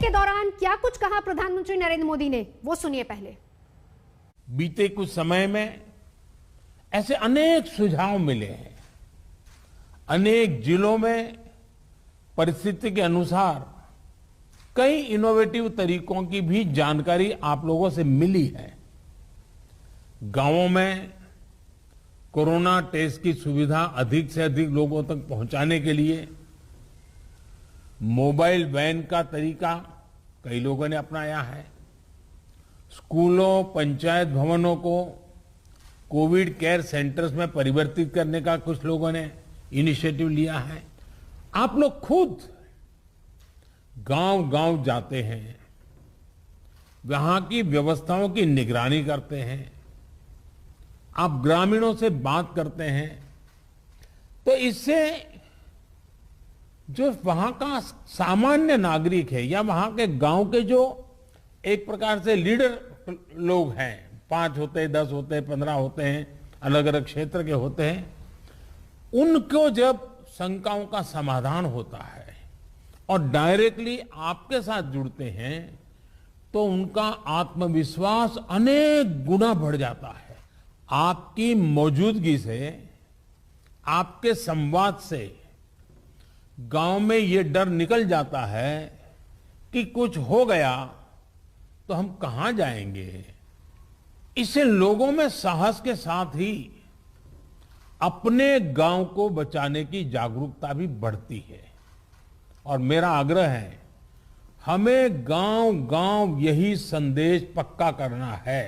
के दौरान क्या कुछ कहा प्रधानमंत्री नरेंद्र मोदी ने, वो सुनिए पहले। बीते कुछ समय में ऐसे अनेक सुझाव मिले हैं। अनेक जिलों में परिस्थिति के अनुसार कई इनोवेटिव तरीकों की भी जानकारी आप लोगों से मिली है। गांवों में कोरोना टेस्ट की सुविधा अधिक से अधिक लोगों तक पहुंचाने के लिए मोबाइल वैन का तरीका कई लोगों ने अपनाया है। स्कूलों, पंचायत भवनों को कोविड केयर सेंटर्स में परिवर्तित करने का कुछ लोगों ने इनिशिएटिव लिया है। आप लोग खुद गांव-गांव जाते हैं, वहां की व्यवस्थाओं की निगरानी करते हैं, आप ग्रामीणों से बात करते हैं, तो इससे जो वहां का सामान्य नागरिक है या वहां के गांव के जो एक प्रकार से लीडर लोग हैं, 5 होते हैं, 10 होते हैं, 15 होते हैं, अलग अलग क्षेत्र के होते हैं, उनको जब शंकाओं का समाधान होता है और डायरेक्टली आपके साथ जुड़ते हैं तो उनका आत्मविश्वास अनेक गुना बढ़ जाता है। आपकी मौजूदगी से, आपके संवाद से गांव में ये डर निकल जाता है कि कुछ हो गया तो हम कहां जाएंगे। इससे लोगों में साहस के साथ ही अपने गांव को बचाने की जागरूकता भी बढ़ती है। और मेरा आग्रह है, हमें गांव-गांव यही संदेश पक्का करना है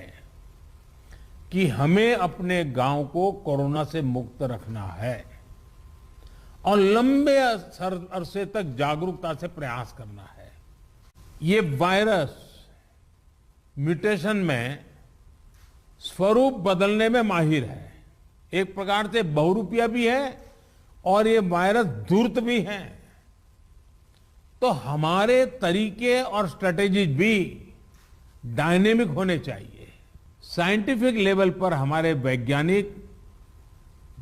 कि हमें अपने गांव को कोरोना से मुक्त रखना है और लंबे अरसे तक जागरूकता से प्रयास करना है। ये वायरस म्यूटेशन में स्वरूप बदलने में माहिर है, एक प्रकार से बहुरूपिया भी है और ये वायरस धूर्त भी है। तो हमारे तरीके और स्ट्रेटेजीज भी डायनेमिक होने चाहिए। साइंटिफिक लेवल पर हमारे वैज्ञानिक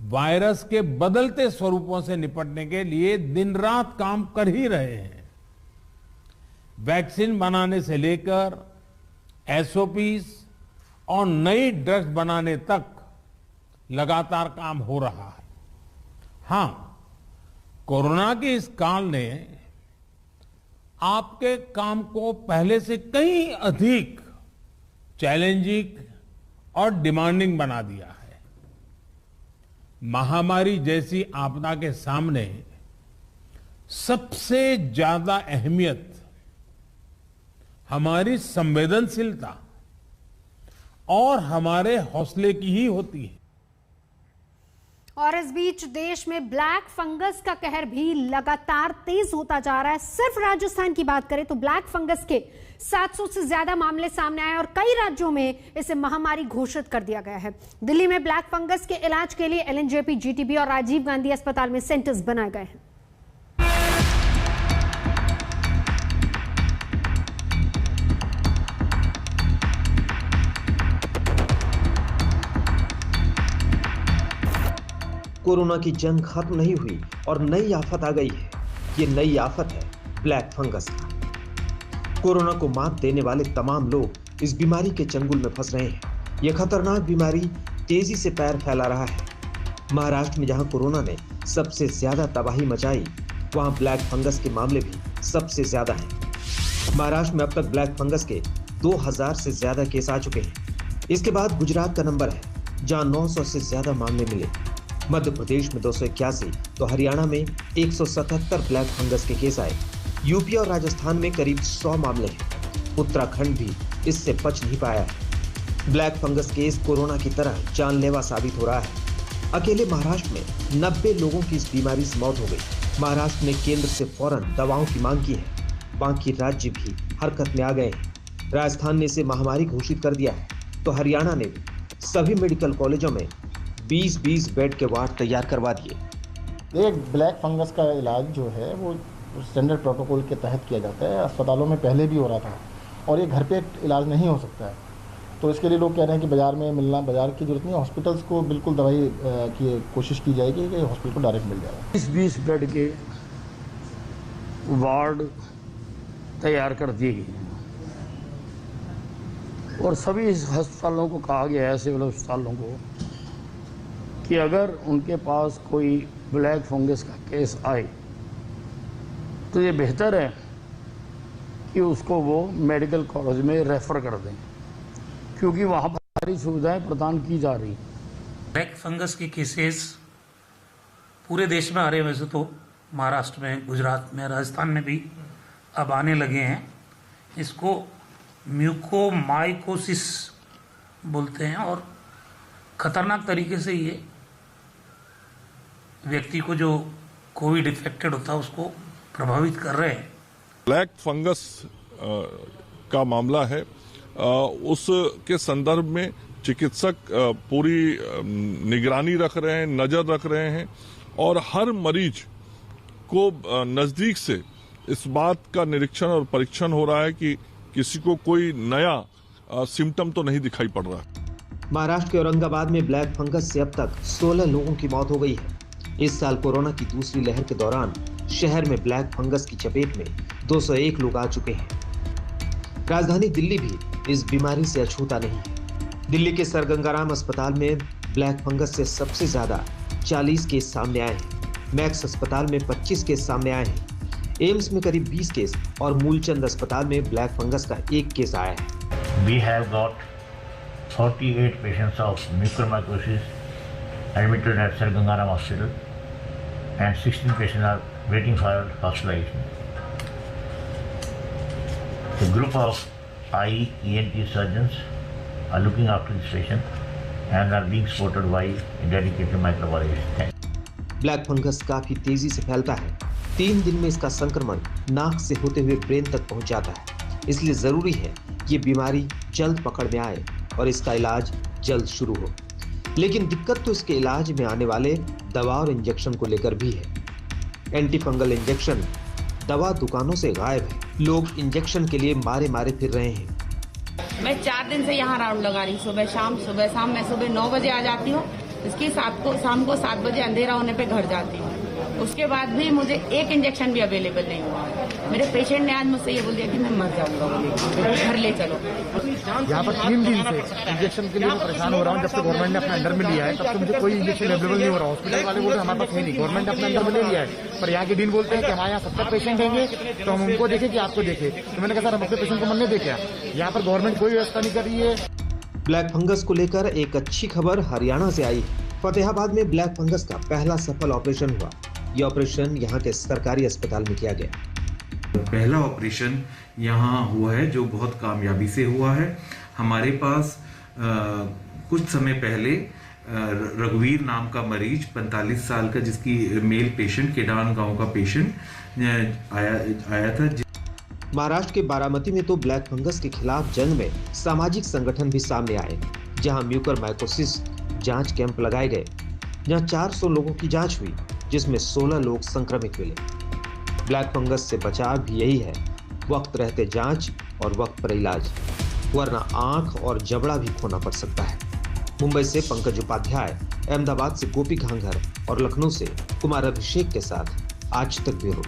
वायरस के बदलते स्वरूपों से निपटने के लिए दिन रात काम कर ही रहे हैं। वैक्सीन बनाने से लेकर एसओपीज और नई ड्रग्स बनाने तक लगातार काम हो रहा है। हां, कोरोना के इस काल ने आपके काम को पहले से कहीं अधिक चैलेंजिंग और डिमांडिंग बना दिया है। महामारी जैसी आपदा के सामने सबसे ज्यादा अहमियत हमारी संवेदनशीलता और हमारे हौसले की ही होती है। और इस बीच देश में ब्लैक फंगस का कहर भी लगातार तेज होता जा रहा है। सिर्फ राजस्थान की बात करें तो ब्लैक फंगस के 700 से ज्यादा मामले सामने आए और कई राज्यों में इसे महामारी घोषित कर दिया गया है। दिल्ली में ब्लैक फंगस के इलाज के लिए एलएनजेपी, जीटीबी और राजीव गांधी अस्पताल में सेंटर्स बनाए गए हैं। कोरोना की जंग खत्म नहीं हुई और नई आफत आ गई है। ये नई आफत है ब्लैक फंगस का। कोरोना को मात देने वाले तमाम लोग इस बीमारी के चंगुल में फंस रहे हैं। यह खतरनाक बीमारी तेजी से पैर फैला रहा है। महाराष्ट्र में जहां कोरोना ने सबसे ज्यादा तबाही मचाई, वहां ब्लैक फंगस के मामले भी सबसे ज्यादा हैं। महाराष्ट्र में अब तक ब्लैक फंगस के 2000 से ज्यादा केस आ चुके हैं। इसके बाद गुजरात का नंबर है, जहां 900 से ज्यादा मामले मिले। मध्य प्रदेश में 281 तो हरियाणा में 177 ब्लैक फंगस के केस आए। यूपी और राजस्थान में करीब 100 मामले हैं। उत्तराखंड भी इससे बच नहीं पाया है। ब्लैक फंगस केस कोरोना की तरह जानलेवा साबित हो रहा है। अकेले महाराष्ट्र में 90 लोगों की इस बीमारी से मौत हो गई। महाराष्ट्र ने केंद्र से फौरन दवाओं की मांग की है। बाकी राज्य भी हरकत में आ गए हैं। राजस्थान ने इसे महामारी घोषित कर दिया है तो हरियाणा ने भी सभी मेडिकल कॉलेजों में 20-20 बेड के वार्ड तैयार करवा दिए। एक ब्लैक फंगस का इलाज जो है वो स्टैंडर्ड प्रोटोकॉल के तहत किया जाता है। अस्पतालों में पहले भी हो रहा था और ये घर पे इलाज नहीं हो सकता है, तो इसके लिए लोग कह रहे हैं कि बाज़ार में मिलना, बाज़ार की जरूरत नहीं, हॉस्पिटल्स को बिल्कुल दवाई की कोशिश की जाएगी कि हॉस्पिटल को डायरेक्ट मिल जाएगा। 20-20 बेड के वार्ड तैयार कर दी गई हैं और सभी अस्पतालों को कहा गया है, सिविल अस्पतालों को, कि अगर उनके पास कोई ब्लैक फंगस का केस आए तो ये बेहतर है कि उसको वो मेडिकल कॉलेज में रेफ़र कर दें, क्योंकि वहाँ पर सारी सुविधाएं प्रदान की जा रही। ब्लैक फंगस के केसेस पूरे देश में आ रहे हैं, वैसे तो महाराष्ट्र में, गुजरात में, राजस्थान में भी अब आने लगे हैं। इसको म्यूकोमाइकोसिस बोलते हैं और ख़तरनाक तरीके से ये व्यक्ति को जो कोविड इन्फेक्टेड होता है उसको प्रभावित कर रहे हैं। ब्लैक फंगस का मामला है, उसके संदर्भ में चिकित्सक पूरी निगरानी रख रहे हैं, नज़र रख रहे हैं और हर मरीज को नज़दीक से इस बात का निरीक्षण और परीक्षण हो रहा है कि किसी को कोई नया सिम्टम तो नहीं दिखाई पड़ रहा। महाराष्ट्र के औरंगाबाद में ब्लैक फंगस से अब तक 16 लोगों की मौत हो गई है। इस साल कोरोना की दूसरी लहर के दौरान शहर में ब्लैक फंगस की चपेट में 201 लोग आ चुके हैं। राजधानी दिल्ली भी इस बीमारी से अछूता नहीं है। दिल्ली के सर गंगाराम अस्पताल में ब्लैक फंगस से सबसे ज्यादा 40 केस सामने आए हैं। मैक्स अस्पताल में 25 केस सामने आए हैं। एम्स में करीब 20 केस और मूलचंद अस्पताल में ब्लैक फंगस का 1 केस आया है। We have got 48 patients of mucormycosis admitted at Sir Gangaram Hospital and 16 patients are waiting for hospitalization. The group of eye ENT surgeons are looking after this patient and are being supported by a dedicated microbiologist. Black fungus काफी तेजी से फैलता है। 3 दिन में इसका संक्रमण नाक से होते हुए ब्रेन तक पहुंच जाता है। इसलिए जरूरी है कि ये बीमारी जल्द पकड़ में आए और इसका इलाज जल्द शुरू हो। लेकिन दिक्कत तो इसके इलाज में आने वाले दवा और इंजेक्शन को लेकर भी है। एंटी फंगल इंजेक्शन दवा दुकानों से गायब है। लोग इंजेक्शन के लिए मारे मारे फिर रहे हैं। मैं 4 दिन से यहाँ राउंड लगा रही हूँ, सुबह शाम। मैं सुबह 9 बजे आ जाती हूँ, इसके शाम को 7 बजे अंधेरा होने पे घर जाती हूँ। उसके बाद भी मुझे एक इंजेक्शन भी अवेलेबल नहीं हुआ। मेरे पेशेंट ने आज मुझसे ये बोल दिया कि मैं मर जाऊंगा, घर ले चलो। यहाँ पर 3 दिन से इंजेक्शन के लिए मैं परेशान हो रहा हूँ। जब से गवर्नमेंट ने अपने अंडर में लिया है तब से मुझे कोई इंजेक्शन अवेलेबल नहीं हो रहा। हॉस्पिटल वाले बोलते हैं हमारे पास है नहीं, गवर्नमेंट ने अपने अंडर में ले लिया है। पर यहाँ के डीन बोलते हैं कि हमारे यहाँ 70 पेशेंट होंगे तो हम उनको देखें कि आपको देखें। तो मैंने कहा सर हम अपने पेशेंट को मरने देखे। यहाँ पर गवर्नमेंट कोई व्यवस्था नहीं कर रही है। ब्लैक फंगस को लेकर एक अच्छी खबर हरियाणा से आई है। फतेहाबाद में ब्लैक फंगस का पहला सफल ऑपरेशन हुआ। ये ऑपरेशन यहाँ के सरकारी अस्पताल में किया गया। पहला ऑपरेशन यहाँ हुआ है जो बहुत कामयाबी से हुआ है। हमारे पास कुछ समय पहले रघुवीर नाम का मरीज 45 साल का, जिसकी मेल पेशेंट केडान गांव का पेशेंट आया था। महाराष्ट्र के बारामती में तो ब्लैक फंगस के खिलाफ जंग में सामाजिक संगठन भी सामने आए, जहां म्यूकोरमाइकोसिस जांच कैंप लगाए गए, जहां 400 लोगों की जांच हुई, जिसमें 16 लोग संक्रमित मिले। ब्लैक फंगस से बचाव भी यही है, वक्त रहते जांच और वक्त पर इलाज, वरना आंख और जबड़ा भी खोना पड़ सकता है। मुंबई से पंकज उपाध्याय, अहमदाबाद से गोपी घांघर और लखनऊ से कुमार अभिषेक के साथ आज तक ब्यूरो।